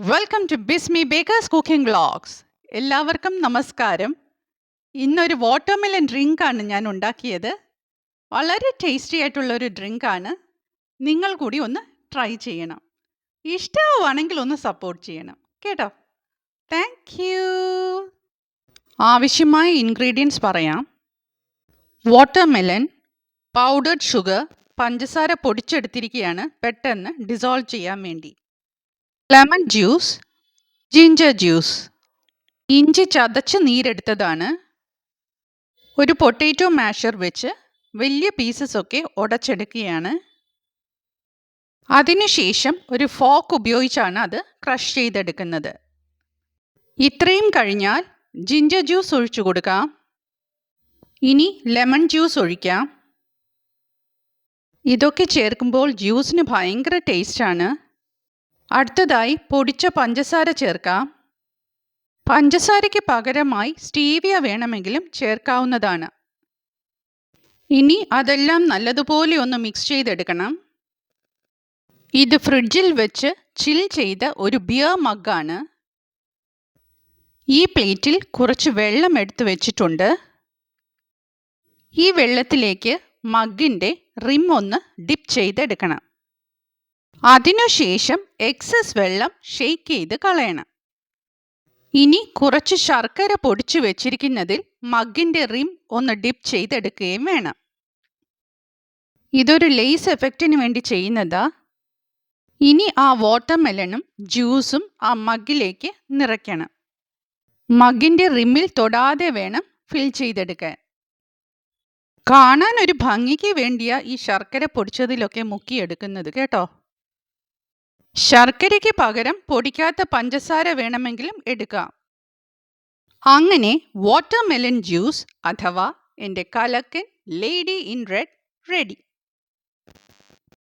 Welcome to Bismi Bakers cooking vlogs. എല്ലാവർക്കും നമസ്കാരം. ഇന്നൊരു വാട്ടർമെലൺ ഡ്രിങ്കാണ് ഞാൻ ഉണ്ടാക്കിയത്. വളരെ ടേസ്റ്റി ആയിട്ടുള്ളൊരു ഡ്രിങ്കാണ്. നിങ്ങൾ കൂടി ഒന്ന് ട്രൈ ചെയ്യണം. ഇഷ്ടമാണെങ്കിൽ ഒന്ന് സപ്പോർട്ട് ചെയ്യണം കേട്ടോ. Thank you. ആവശ്യമായ ഇൻഗ്രീഡിയൻസ് പറയാം. വാട്ടർമെലൺ, പൗഡർഡ് ഷുഗർ, പഞ്ചസാര പൊടിച്ചെടുത്തിരിക്കുകയാണ് പെട്ടെന്ന് ഡിസോൾവ് ചെയ്യാൻ വേണ്ടി. ലെമൺ ജ്യൂസ്, ജിഞ്ചർ ജ്യൂസ്, ഇഞ്ചി ചതച്ച് നീരെടുത്തതാണ്. ഒരു പൊട്ടാറ്റോ മാഷർ വെച്ച് വലിയ പീസസ് ഒക്കെ ഉടച്ചെടുക്കുകയാണ്. അതിനുശേഷം ഒരു ഫോക്ക് ഉപയോഗിച്ചാണ് അത് ക്രഷ് ചെയ്തെടുക്കുന്നത്. ഇത്രയും കഴിഞ്ഞാൽ ജിഞ്ചർ ജ്യൂസ് ഒഴിച്ചു കൊടുക്കാം. ഇനി ലെമൺ ജ്യൂസ് ഒഴിക്കാം. ഇതൊക്കെ ചേർക്കുമ്പോൾ ജ്യൂസിന് ഭയങ്കര ടേസ്റ്റാണ്. അടുത്തതായി പൊടിച്ച പഞ്ചസാര ചേർക്കാം. പഞ്ചസാരയ്ക്ക് പകരമായി സ്റ്റീവിയ വേണമെങ്കിലും ചേർക്കാവുന്നതാണ്. ഇനി അതെല്ലാം നല്ലതുപോലെ ഒന്ന് മിക്സ് ചെയ്തെടുക്കണം. ഇത് ഫ്രിഡ്ജിൽ വെച്ച് ചിൽ ചെയ്ത ഒരു ബിയർ മഗ്ഗാണ്. ഈ പ്ലേറ്റിൽ കുറച്ച് വെള്ളം എടുത്തു വെച്ചിട്ടുണ്ട്. ഈ വെള്ളത്തിലേക്ക് മഗ്ഗിൻ്റെ റിം ഒന്ന് ഡിപ്പ് ചെയ്തെടുക്കണം. അതിനുശേഷം എക്സസ് വെള്ളം ഷെയ്ക്ക് ചെയ്ത് കളയണം. ഇനി കുറച്ച് ശർക്കര പൊടിച്ചു വെച്ചിരിക്കുന്നതിൽ മഗ്ഗിൻ്റെ റിം ഒന്ന് ഡിപ്പ് ചെയ്തെടുക്കുകയും വേണം. ഇതൊരു ലേസ് എഫക്റ്റിന് വേണ്ടി ചെയ്യുന്നതാ. ഇനി ആ വാട്ടർമെലണും ജ്യൂസും ആ മഗ്ഗിലേക്ക് നിറയ്ക്കണം. മഗ്ഗിൻ്റെ റിമ്മിൽ തൊടാതെ വേണം ഫിൽ ചെയ്തെടുക്കാൻ. കാണാൻ ഒരു ഭംഗിക്ക് വേണ്ടിയാ ഈ ശർക്കര പൊടിച്ചതിലൊക്കെ മുക്കിയെടുക്കുന്നത് കേട്ടോ. ശർക്കരയ്ക്ക് പകരം പൊടിക്കാത്ത പഞ്ചസാര വേണമെങ്കിലും എടുക്കാം. അങ്ങനെ വാട്ടർമെലൺ ജ്യൂസ് അഥവാ എൻ്റെ കലക്കൻ ലേഡി ഇൻ റെഡ് റെഡി.